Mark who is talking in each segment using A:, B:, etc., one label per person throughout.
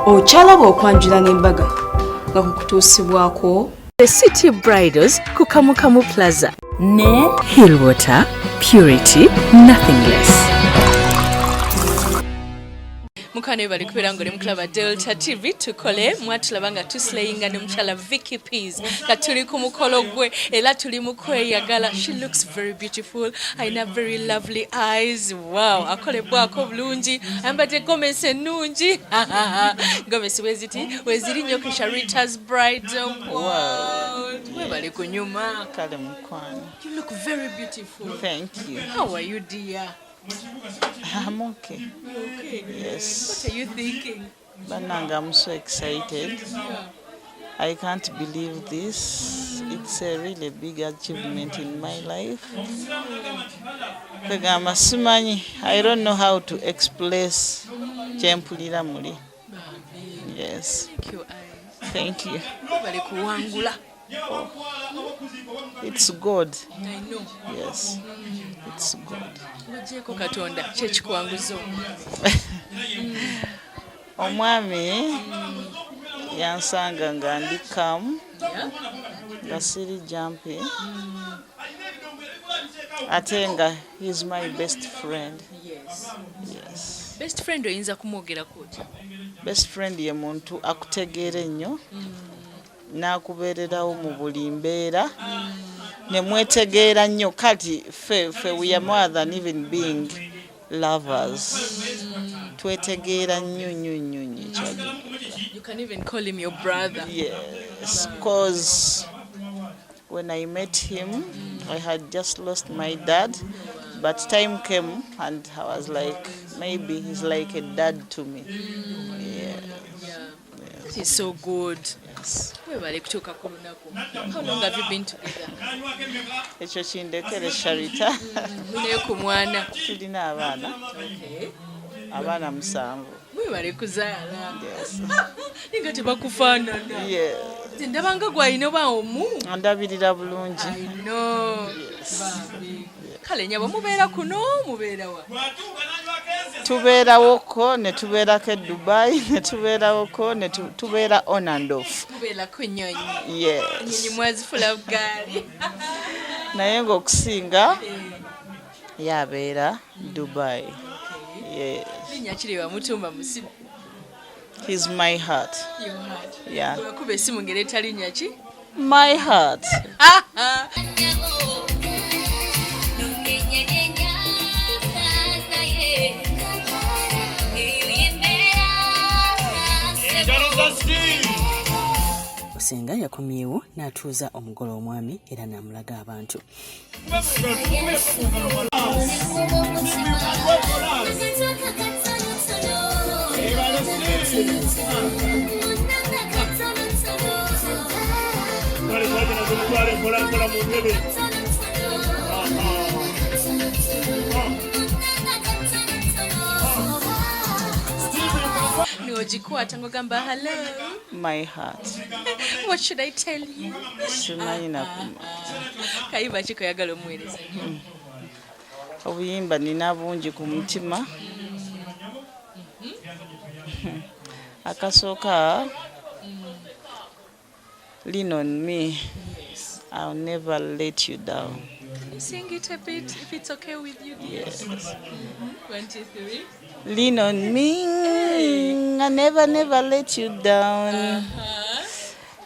A: Ochalaba okwanjula n'embaga nga kukutuusibwako
B: The City Bridals ku Kamukamu Plaza ne Hillwater Purity Nothing Less.
C: Mukane bali kubera ngole muklaba Delta TV tukole mwatulaba nga tuslayinga ne muchala Vicky Peas katuli ku mukolo gwe era tuli mukweyagala. She looks very beautiful, aina very lovely eyes. Wow, akolebwako bulungi, ambate gomesi ennungi. Gomesi weziri nnyo ku Sharita's Bridal. Wow, webali ku nyuma
D: kale mukwano.
C: You look very beautiful.
D: Thank you.
C: How are you, dear?
D: I'm okay.
C: You're okay?
D: Yes.
C: What are you thinking?
D: Bananga, I'm so excited. I can't believe this. It's a really big achievement in my life. I don't know how to express Chempulira Muri. Yes.
C: Thank you,
D: Thank you.
C: Bali kuwangula.
D: It's good.
C: I know.
D: Yes. It's good.
C: Wajeko Katonda kyekikuwanguza
D: Omwami yansanga nga ndi kamu nga siri jumpy ate nga he's my best friend. Yes.
C: Best friend oyinza kumwogera kuti?
D: Best friend ye muntu akutegeera ennyo n'akubeererawo mu buli mbeera ne mwetegeera nnyo kati fe we are more than even being lovers. Twetegeera nnyo nnyo.
C: You can even call him your brother.
D: Yes, because when I met him, I had just lost my dad, but time came and I was like, maybe he's like a dad to me. Yeah.
C: That is so good.
D: Yes.
C: Webale kutuuka ku lunaku. How long have you been together?
D: Ekyo kindekere Sharita.
C: Muneyo ku mwana.
D: Tulina abaana.
C: Okay.
D: Abaana 7.
C: Webale kuzaala.
D: Yes.
C: Ninga tebakufaanana.
D: Yeah.
C: Ndabanga gwalina oba omu.
D: Ndabirira bulungi.
C: No.
D: Yes.
C: Kale nyabo mubeera kuno mubeera wa?
D: Tubeerawoko ne tubeerako Dubai ne tubeerawoko ne tubeera on and off.
C: Mubeerako nnyonyi.
D: Yes.
C: Nnyonyi mwazifula bugaali.
D: Naye ng'okusinga yabeera Dubai. Yes.
C: Linnya kiri wa mutumba musibu.
D: He's my heart.
C: Your heart.
D: Yeah.
C: Kuba esimu ngere tali linnya ki?
D: My heart.
B: Osenga yakomyewo n'atuuza omugole omwami era n'amulaga abantu. Niwojikwata ngogamba hello.
D: My heart.
C: What should I tell you?
D: Simanyi nakuma.
C: Kayiba kiko yagala omuweereza.
D: Obuyimba nina bungi ku mutima. Akasooka lean on me. I'll never let you down.
C: Sing it a bit if it's okay with you.
D: Yes.
C: 1, 2, 3.
D: Lean on me.
C: Hey.
D: I never let you down.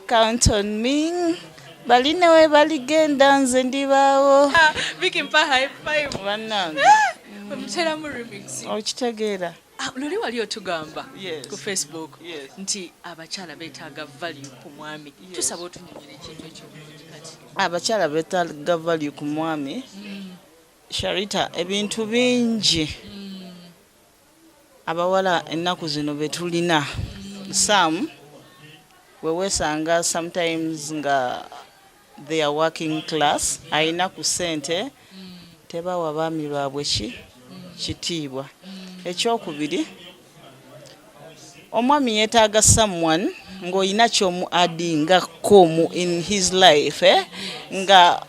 D: Count on me. Balina we baligenda nze ndibaawo.
C: Vicky mpa high five.
D: Bannange.
C: Omutera mu remix.
D: Okitegeera.
C: Luli wali otugamba
D: Yes.
C: ku Facebook
D: Yes.
C: nti abakyala beetaaga value ku mwami. Tusaba otunyonyera ekintu ekyo kati.
D: Abakyala beetaaga value ku mwami. Sharita, ebintu bingi abawala ennaku zino betulina. Some weesanga sometimes nga they are working class, ayina ku sente tebawa baami baabwe kitiibwa. Ekyokubiri, omwami yeetaaga someone ng'olina ky'omu addingako mu in his life, nga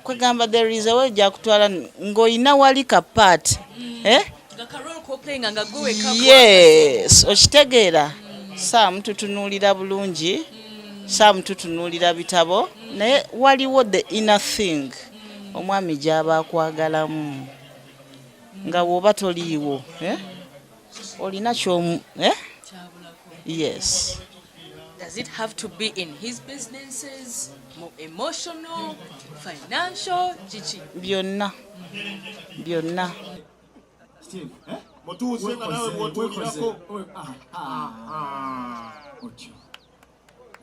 D: kwegamba there is a way gyakutwala ng'olina wali ka part.
C: Yes, okitegeera.
D: Sam tutunuulira bulungi, Sam tutunuulira bitabo, naye waliwo the inner thing omwami gy'aba akwagalamu nga bw'oba toliiwo olina ky'omu yes.
C: Does it have to be in his businesses, emotional, financial, chichi?
D: Byonna.
E: Steve, mutuuze nga nawe bw'otuulirako. Otyo.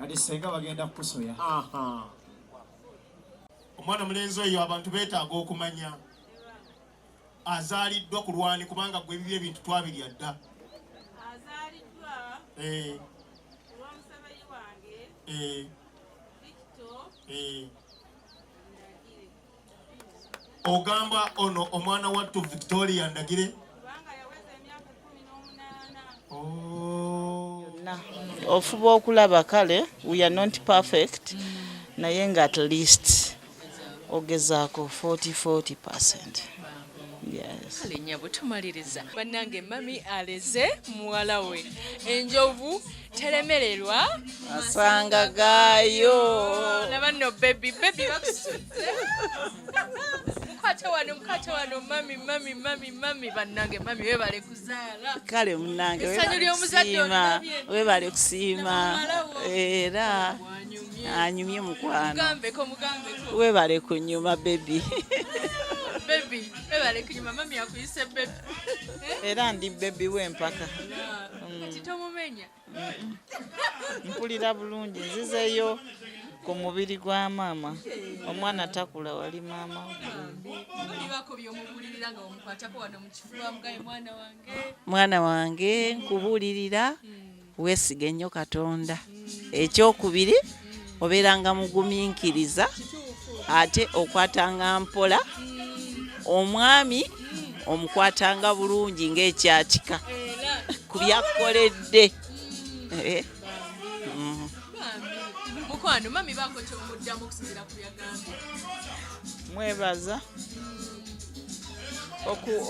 E: Kati senga bagenda kukusoya. Omwana mulenzi oyo abantu beetaaga okumanya. Azaaliddwa ku lwani kubanga gwe bibyo ebintu twabirya dda.
F: Azaaliddwa olw'omusabayi wange Victor Ndagire.
E: Ogamba ono omwana wattu Victoria Ndagire?
F: Kubanga yaweza emyaka 18.
D: Ofuba okulaba kale we are not perfect naye nga at least ogezaako 40%. Yes.
C: Kale nnyabo tumaliriza. Bannange mami aleze muwala we. Enjovu telemererwa
D: Masanga gaayo.
C: Laba nno baby bakusudde. Mkwate wano mami bannange mami webale kuzaala.
D: Kale munnange
C: Essanyu ly'omuzadde olirabye.
D: webale kusiima era anyumye mukwano.
C: Mugambeko.
D: Webale kunyuma baby.
C: Baby, webale kunyuma mami yakuyise baby.
D: Era ndi baby w'empaka.
C: Kati tomumenya.
D: Mpulira bulungi nzizeyo ku mubiri gwa maama. Omwana takula wali maama.
C: Bibako by'omubulirira nga omukwatako wano mu kifuba mugaye mwana wange.
D: Mwana wange nkubuulirira weesiga ennyo Katonda. Ekyokubiri obeeranga mugumiikiriza ate okwatanga mpola. Omwami omukwatanga bulungi ng'ekyatika ku byakkoledde.
C: Mukwano mami baako kyomuddamu okusinziira ku byagambye.
D: Mwebaza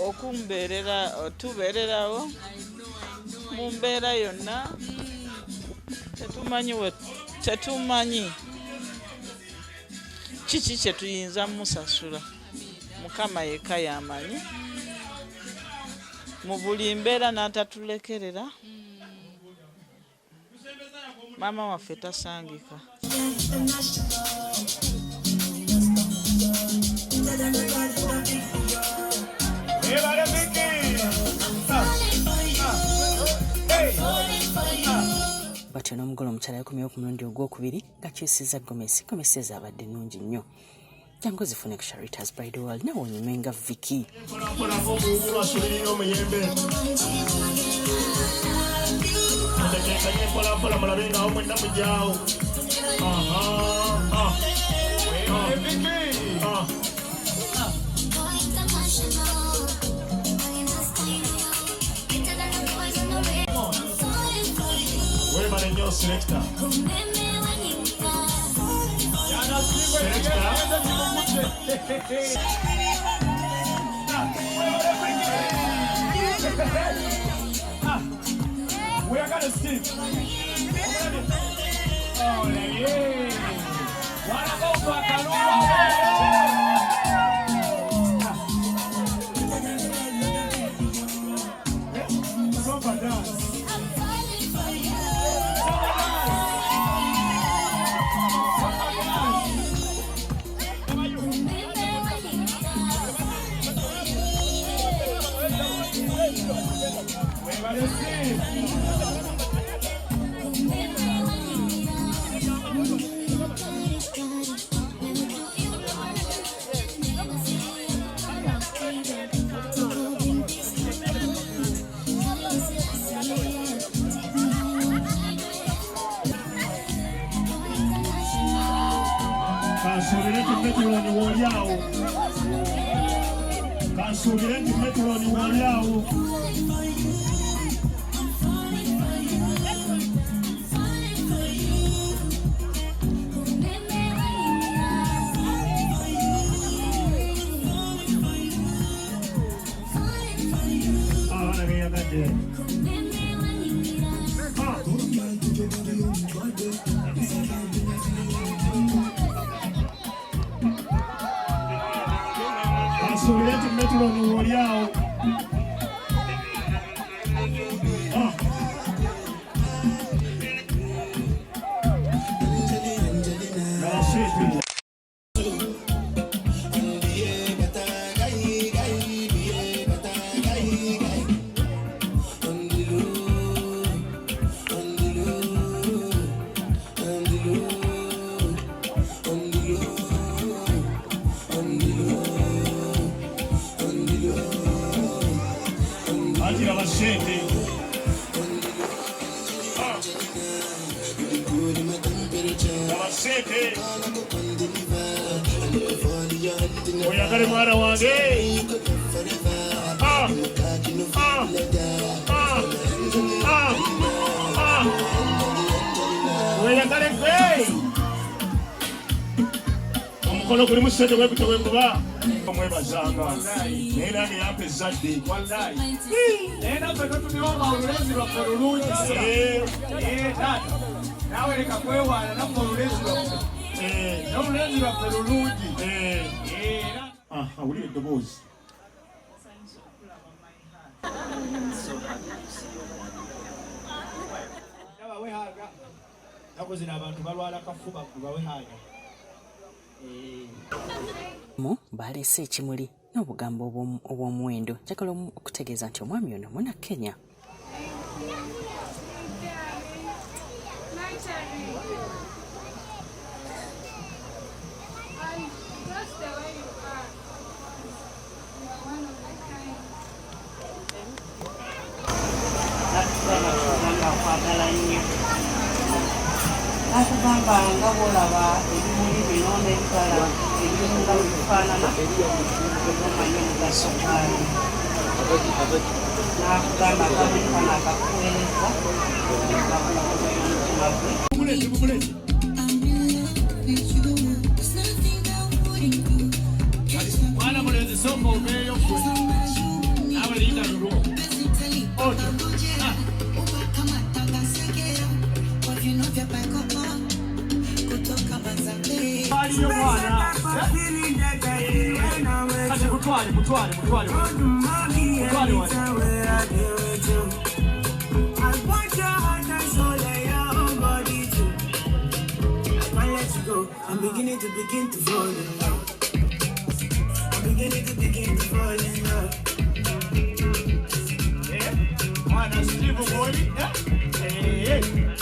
D: okumbeerera tubeererawo mu mbeera yonna tetumanyi kiki kye tuyinza musasula. Mukama yekka y'amanyi mu buli mbeera n'atatulekerera. Maama waffe tasangika.
B: Batyo n'omugole omukyala yakomyewo ku mulundi ogwokubiri nga kyesiza Gomesi ezabadde nnungi nnyo. Jango zifune ku Sharita's Bridal World nawe onyumenga Vicky.
E: Selector. We are gonna skip. Oh, yeah. Wanna go for tulono oliao. Oyagale mwana wange. Oyagale gwe. Omukono guli musente webito wekuba. Omwebazanga. Era ne yampe zadde. Wallahi. Era ffe tuliwo olulezi lwaffe lulungi. Tata. Nawe leka kwewaana naffe olulezi lwaffe. N'olulezi lwaffe lulungi. Awulira eddoboozi. Nabawe haaga. Nakozina abantu balwala kafuba bawe haaga.
B: Mu baleese ekimuli n'obugambo obw'omuwendo njagala okutegeeza nti omwami ono muna Kenya.
G: Nakugamba nga bw'olaba ebimuli bino n'ebibala ebimu nga bwe bifaanana omanyi omugaso gwabyo. Nakugamba akamuli kano akakuweereza omutima gwe.
E: Mwana mulenzi sooka oveeyo gwe. Nawe linda lulwo. Aliyo mwana. Kati mutwale.
H: I'm beginning to fall in love. I'm beginning to fall in love.
E: Mwana Steve boy.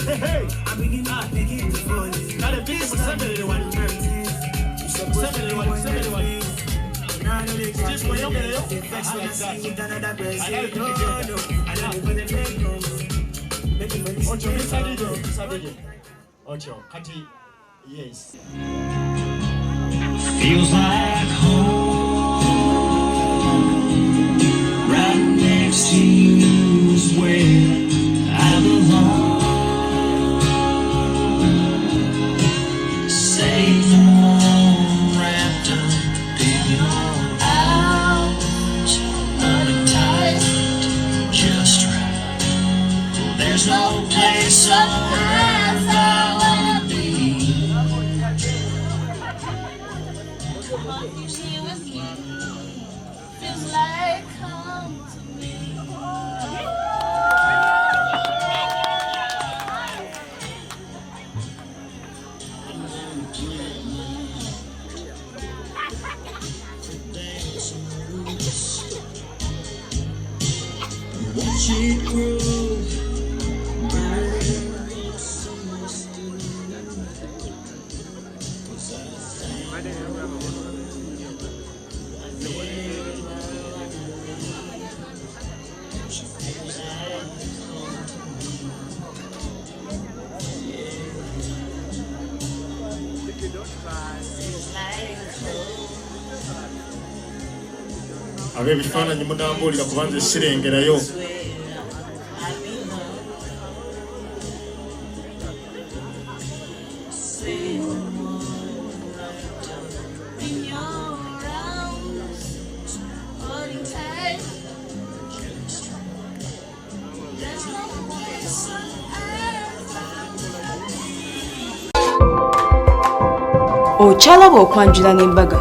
E: Hey.
H: I'm beginning to fall in love.
E: Kale bili musembelele wali. Steve boyongeleyo. That's like that. Ocho misadije. Ocho kati yes.
I: Feels like home. Right next to you is where I belong. Safe and warm, wrapped up in your arms, running tight, just right. There's no place on earth I wanna be. You see with me, feels like home to me. Watch it grow.
E: Ab'ebifaananyi munambuulira kubanza sirengerayo.
A: Okyalaba okwanjula n'embaga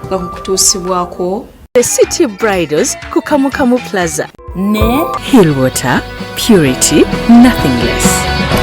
A: nga kukutuusibwako
B: The City Bridals ku Kamukamu Plaza ne Hillwater Purity, nothing less.